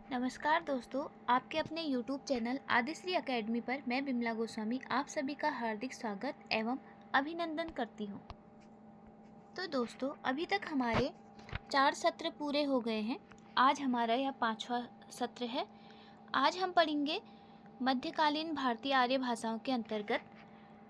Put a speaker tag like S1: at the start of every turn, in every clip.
S1: नमस्कार दोस्तों, आपके अपने YouTube चैनल आदिश्री एकेडमी पर मैं बिमला गोस्वामी आप सभी का हार्दिक स्वागत एवं अभिनंदन करती हूँ। तो दोस्तों, अभी तक हमारे 4 सत्र पूरे हो गए हैं। आज हमारा यह 5वां सत्र है। आज हम पढ़ेंगे मध्यकालीन भारतीय आर्य भाषाओं के अंतर्गत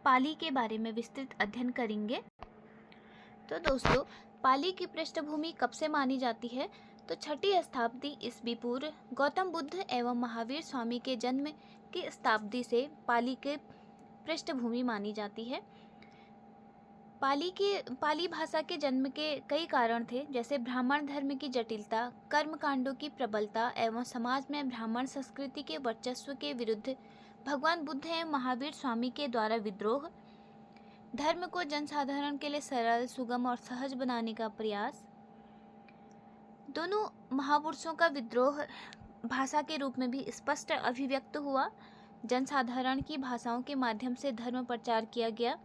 S1: पाली के बारे में विस्तृत अध्ययन करेंगे। तो दोस्तों, पाली की पृष्ठभूमि कब से मानी जाती है? तो 6ठी शताब्दी ईस्वी पूर्व गौतम बुद्ध एवं महावीर स्वामी के जन्म की शताब्दी से पाली के पृष्ठभूमि मानी जाती है। पाली भाषा के जन्म के कई कारण थे, जैसे ब्राह्मण धर्म की जटिलता, कर्मकांडों की प्रबलता एवं समाज में ब्राह्मण संस्कृति के वर्चस्व के विरुद्ध भगवान बुद्ध एवं महावीर स्वामी के द्वारा विद्रोह, धर्म को जनसाधारण के लिए सरल, सुगम और सहज बनाने का प्रयास। दोनों महापुरुषों का विद्रोह भाषा के रूप में भी स्पष्ट अभिव्यक्त हुआ। जनसाधारण की भाषाओं के माध्यम से धर्म प्रचार किया गया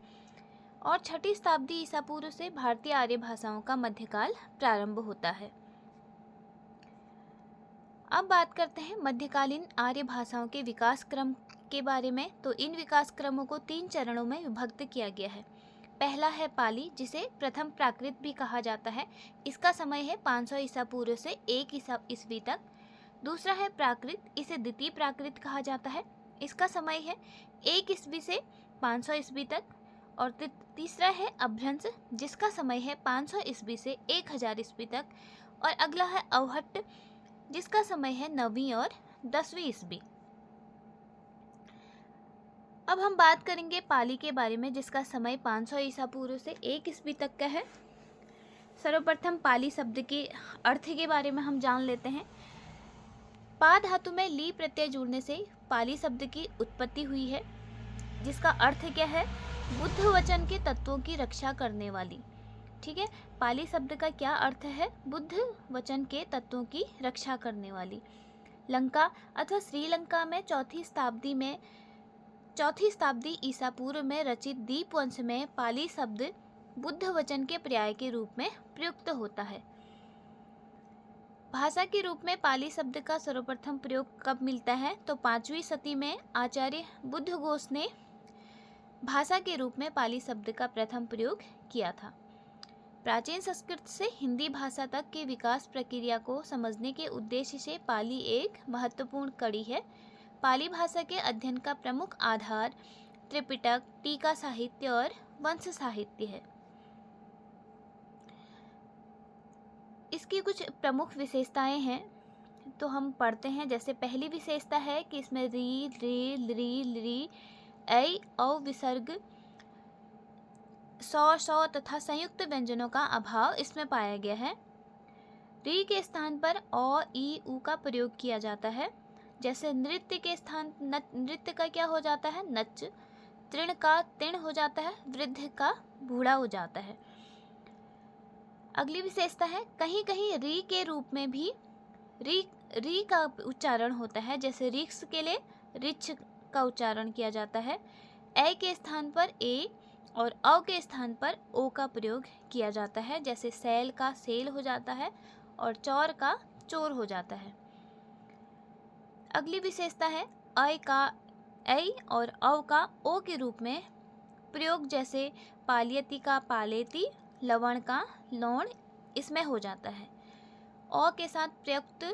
S1: और 6ठी शताब्दी ईसा पूर्व से भारतीय आर्य भाषाओं का मध्यकाल प्रारंभ होता है। अब बात करते हैं मध्यकालीन आर्य भाषाओं के विकास क्रम के बारे में। तो इन विकास क्रमों को 3 चरणों में विभक्त किया गया है। पहला है पाली, जिसे प्रथम प्राकृत भी कहा जाता है। इसका समय है 500 ईसा पूर्व से 1 ईस्वी तक। दूसरा है प्राकृत, इसे द्वितीय प्राकृत कहा जाता है। इसका समय है 1 ईस्वी से 500 ईस्वी तक। और तीसरा है अभ्रंश, जिसका समय है 500 ईस्वी से 1000 ईस्वी तक। और अगला है अवहट्ट, जिसका समय है 9वीं और 10वीं ईस्वी। अब हम बात करेंगे पाली के बारे में, जिसका समय 500 ईसा पूर्व से 1 ईस्वी तक का है। सर्वप्रथम पाली शब्द के अर्थ के बारे में हम जान लेते हैं। पा धातु में ली प्रत्यय जुड़ने से पाली शब्द की उत्पत्ति हुई है, जिसका अर्थ क्या है? बुद्ध वचन के तत्वों की रक्षा करने वाली। ठीक है, पाली शब्द का क्या अर्थ है? बुद्ध वचन के तत्वों की रक्षा करने वाली। लंका अथवा श्रीलंका में 4ठी शताब्दी ईसा पूर्व में रचित दीपवंश में पाली शब्द बुद्ध वचन के पर्याय के रूप में प्रयुक्त होता है। भाषा के रूप में पाली शब्द का सर्वप्रथम प्रयोग कब मिलता है? तो 5वीं शती में आचार्य बुद्धघोष ने भाषा के रूप में पाली शब्द का प्रथम प्रयोग किया था। प्राचीन संस्कृत से हिंदी भाषा तक के विकास प्रक्रिया को समझने के उद्देश्य से पाली एक महत्वपूर्ण कड़ी है। पाली भाषा के अध्ययन का प्रमुख आधार त्रिपिटक, टीका साहित्य और वंश साहित्य है। इसकी कुछ प्रमुख विशेषताएं हैं, तो हम पढ़ते हैं। जैसे पहली विशेषता है कि इसमें री, रे, लरी, लरी, ऐ, औ विसर्ग, सौ तथा संयुक्त व्यंजनों का अभाव इसमें पाया गया है। री के स्थान पर अ, ई, उ का प्रयोग किया जाता है। जैसे नृत्य के स्थान नृत्य का क्या हो जाता है? नच। तृण का तिण हो जाता है। वृद्ध का बूढ़ा हो जाता है। अगली विशेषता है, कहीं कहीं री के रूप में भी री का उच्चारण होता है। जैसे रिक्स के लिए रिछ का उच्चारण किया जाता है। ए के स्थान पर ए और अ के स्थान पर ओ का प्रयोग किया जाता है। जैसे सैल का सेल हो जाता है और चौर का चोर हो जाता है। अगली विशेषता है ऐ का ऐ और औ का ओ के रूप में प्रयोग। जैसे पालियती का पालेती, लवण का लौण इसमें हो जाता है। औ के साथ प्रयुक्त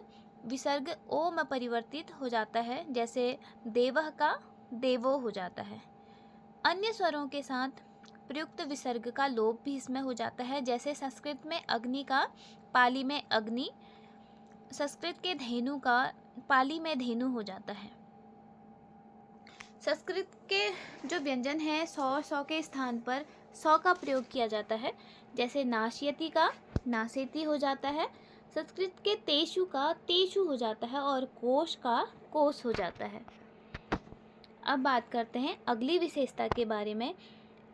S1: विसर्ग ओ में परिवर्तित हो जाता है। जैसे देवह का देवो हो जाता है। अन्य स्वरों के साथ प्रयुक्त विसर्ग का लोप भी इसमें हो जाता है। जैसे संस्कृत में अग्नि का पाली में अग्नि, संस्कृत के धेनु का पाली में धेनु हो जाता है। संस्कृत के जो व्यंजन हैं सौ के स्थान पर सौ का प्रयोग किया जाता है। जैसे नाशयति का नासेती हो जाता है। संस्कृत के तेषु का तेषु हो जाता है और कोश का कोस हो जाता है। अब बात करते हैं अगली विशेषता के बारे में।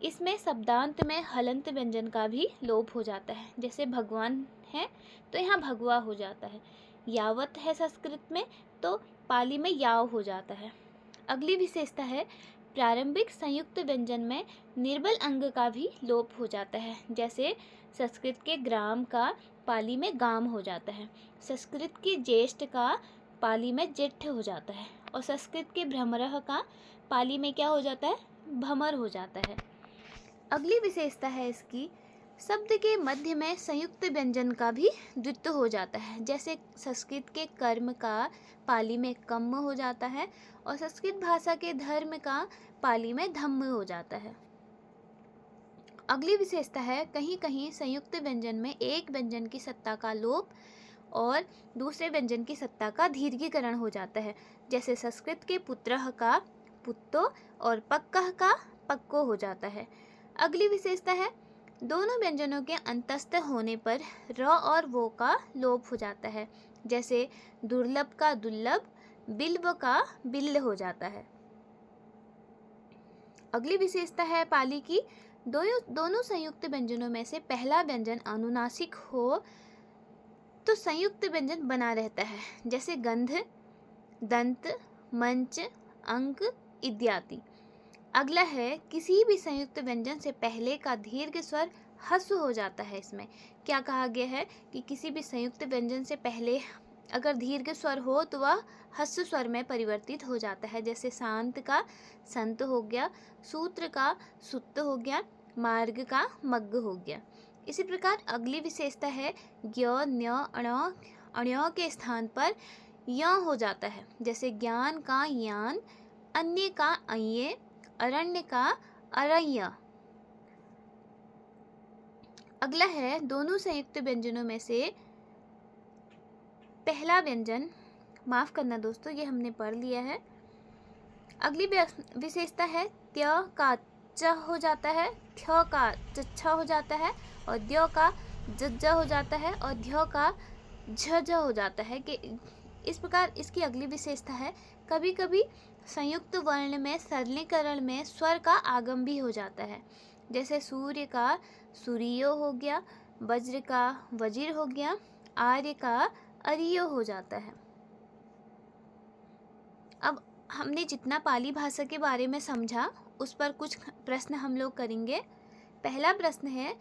S1: इसमें शब्दांत में हलंत व्यंजन का भी लोप हो जाता है। जैसे भगवान है तो यहाँ भगवा हो जाता है। यावत है संस्कृत में तो पाली में याव हो जाता है। अगली विशेषता है प्रारंभिक संयुक्त व्यंजन में निर्बल अंग का भी लोप हो जाता है। जैसे संस्कृत के ग्राम का पाली में गाम हो जाता है। संस्कृत की ज्येष्ठ का पाली में जेठ्ठ हो जाता है, और संस्कृत के भ्रमरः का पाली में क्या हो जाता है, भमर हो जाता है। अगली विशेषता है इसकी, शब्द के मध्य में संयुक्त व्यंजन का भी द्वित्व हो जाता है। जैसे संस्कृत के कर्म का पाली में कम्म हो जाता है, और संस्कृत भाषा के धर्म का पाली में धम्म हो जाता है। अगली विशेषता है, कहीं कहीं संयुक्त व्यंजन में एक व्यंजन की सत्ता का लोप और दूसरे व्यंजन की सत्ता का दीर्घीकरण हो जाता है। जैसे संस्कृत के पुत्रः का पुत्तो और पक्कः का पक्को हो जाता है। अगली विशेषता है, दोनों व्यंजनों के अंतस्थ होने पर र और वो का लोप हो जाता है। जैसे दुर्लभ का दुर्लभ, बिल्व का बिल्ल हो जाता है। अगली विशेषता है पाली की, दोनों संयुक्त व्यंजनों में से पहला व्यंजन अनुनासिक हो तो संयुक्त व्यंजन बना रहता है। जैसे गंध, दंत, मंच, अंक इत्यादि। अगला है, किसी भी संयुक्त व्यंजन से पहले का दीर्घ स्वर ह्रस्व हो जाता है। इसमें क्या कहा गया है कि किसी भी संयुक्त व्यंजन से पहले अगर दीर्घ स्वर हो तो वह ह्रस्व स्वर में परिवर्तित हो जाता है। जैसे शांत का संत हो गया, सूत्र का सुत्त हो गया, मार्ग का मग्ग हो गया। इसी प्रकार अगली विशेषता है, ज्ञ, न्य, अण्य के स्थान पर य हो जाता है। जैसे ज्ञान का यान, अन्य का अये, अरण्य का अरण्य। अगला है, दोनों संयुक्त व्यंजनों में से पहला व्यंजन, माफ करना दोस्तों ये हमने पढ़ लिया है। अगली विशेषता है, त्य का च हो जाता है, थ का च हो जाता है, और द्य का ज हो जाता है, और ध्य का झ हो जाता है। कि इस प्रकार इसकी अगली विशेषता है, कभी कभी संयुक्त वर्ण में सरलीकरण में स्वर का आगम भी हो जाता है। जैसे सूर्य का सूर्यो हो गया, वज्र का वज्र हो गया, आर्य का अर्यो हो जाता है। अब हमने जितना पाली भाषा के बारे में समझा उस पर कुछ प्रश्न हम लोग करेंगे। पहला प्रश्न है,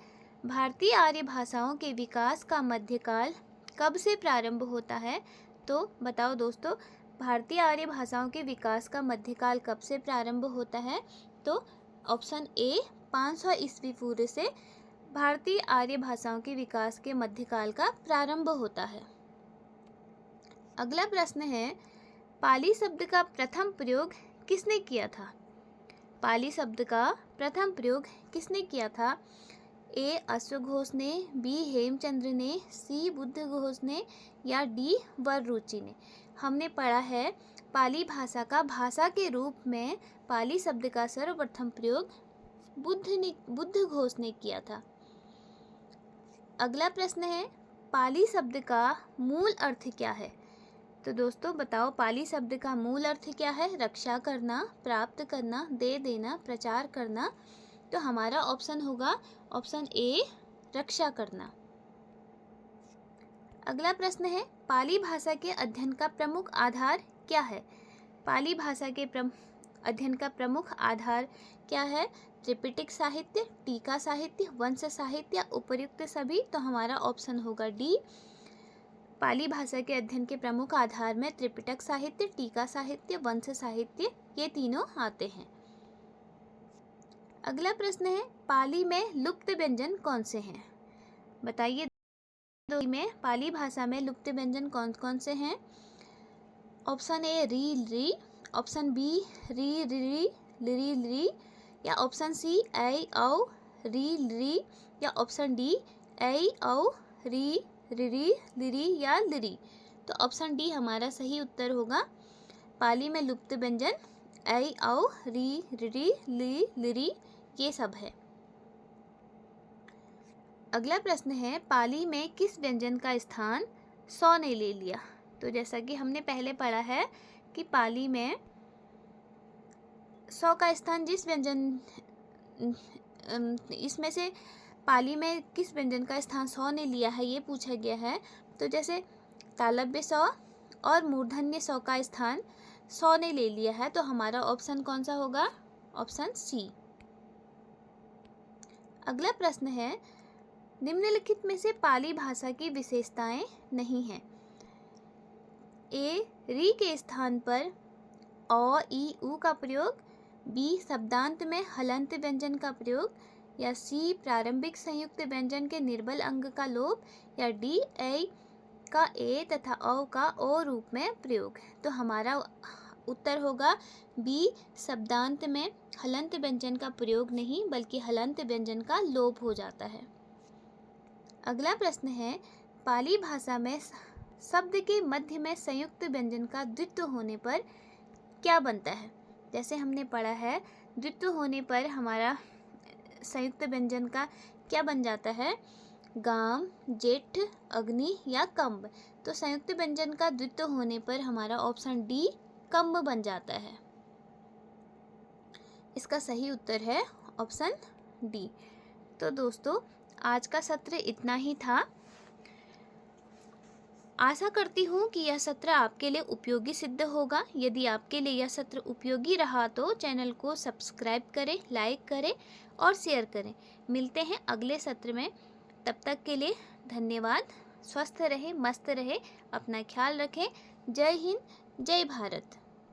S1: भारतीय आर्य भाषाओं के विकास का मध्यकाल कब से प्रारंभ होता है? तो बताओ दोस्तों, भारतीय आर्य भाषाओं के विकास का मध्यकाल कब से प्रारंभ होता है? तो ऑप्शन ए 500 ईस्वी पूर्व से भारतीय आर्य भाषाओं के विकास के मध्यकाल का प्रारंभ होता है। अगला प्रश्न है, पाली शब्द का प्रथम प्रयोग किसने किया था? पाली शब्द का प्रथम प्रयोग किसने किया था? ए अश्वघोष ने, बी हेमचंद्र ने, सी बुद्धघोष ने, या डी वररुचि ने। हमने पढ़ा है पाली भाषा का भाषा के रूप में पाली शब्द का सर्वप्रथम प्रयोग बुद्धघोष ने किया था। अगला प्रश्न है, पाली शब्द का मूल अर्थ क्या है? तो दोस्तों बताओ, पाली शब्द का मूल अर्थ क्या है? रक्षा करना, प्राप्त करना, दे देना, प्रचार करना। तो हमारा ऑप्शन होगा ऑप्शन ए, रक्षा करना। अगला प्रश्न है, पाली भाषा के अध्ययन का प्रमुख आधार क्या है? पाली भाषा के अध्ययन का प्रमुख आधार क्या है? त्रिपिटक साहित्य, टीका साहित्य, वंश साहित्य या उपर्युक्त सभी। तो हमारा ऑप्शन होगा डी, पाली भाषा के अध्ययन के प्रमुख आधार में त्रिपिटक साहित्य, टीका साहित्य, वंश साहित्य ये तीनों आते हैं। अगला प्रश्न है, पाली में लुप्त व्यंजन कौन से हैं? बताइए, में पाली भाषा में लुप्त व्यंजन कौन कौन से हैं? ऑप्शन ए री री, ऑप्शन बी री री लिरी लिरी, या ऑप्शन सी ऐ औ री री, या ऑप्शन डी ऐ औ री रिरी लिरी या लिरी। तो ऑप्शन डी हमारा सही उत्तर होगा। पाली में लुप्त व्यंजन ऐ औ री रिरी ली लिरी ये सब है। अगला प्रश्न है, पाली में किस व्यंजन का स्थान सौ ने ले लिया? तो जैसा कि हमने पहले पढ़ा है कि पाली में सौ का स्थान जिस व्यंजन, इसमें से पाली में किस व्यंजन का स्थान सौ ने लिया है ये पूछा गया है। तो जैसे तालव्य सौ और मूर्धन्य सौ का स्थान सौ ने ले लिया है, तो हमारा ऑप्शन कौन सा होगा? Option C. अगला प्रश्न है, निम्नलिखित में से पाली भाषा की विशेषताएं नहीं हैं। ए री के स्थान पर औ ई ऊ का प्रयोग, बी शब्दांत में हलंत व्यंजन का प्रयोग, या सी प्रारंभिक संयुक्त व्यंजन के निर्बल अंग का लोप, या डी ए का ए तथा औ का ओ रूप में प्रयोग। तो हमारा उत्तर होगा बी शब्दांत में हलंत व्यंजन का प्रयोग नहीं बल्कि हलंत व्यंजन का लोप हो जाता है। अगला प्रश्न है, पाली भाषा में शब्द के मध्य में संयुक्त व्यंजन का द्वित्व होने पर क्या बनता है। जैसे हमने पढ़ा है, द्वित्व होने पर हमारा संयुक्त व्यंजन का क्या बन जाता है, गाम, जेठ, अग्नि या कम्ब। तो संयुक्त व्यंजन का द्वित्व होने पर हमारा ऑप्शन डी कम्ब बन जाता है। इसका सही उत्तर है ऑप्शन डी। तो दोस्तों आज का सत्र इतना ही था। आशा करती हूँ कि यह सत्र आपके लिए उपयोगी सिद्ध होगा। यदि आपके लिए यह सत्र उपयोगी रहा तो चैनल को सब्सक्राइब करें, लाइक करें और शेयर करें। मिलते हैं अगले सत्र में, तब तक के लिए धन्यवाद। स्वस्थ रहे, मस्त रहे, अपना ख्याल रखें। जय हिंद, जय भारत।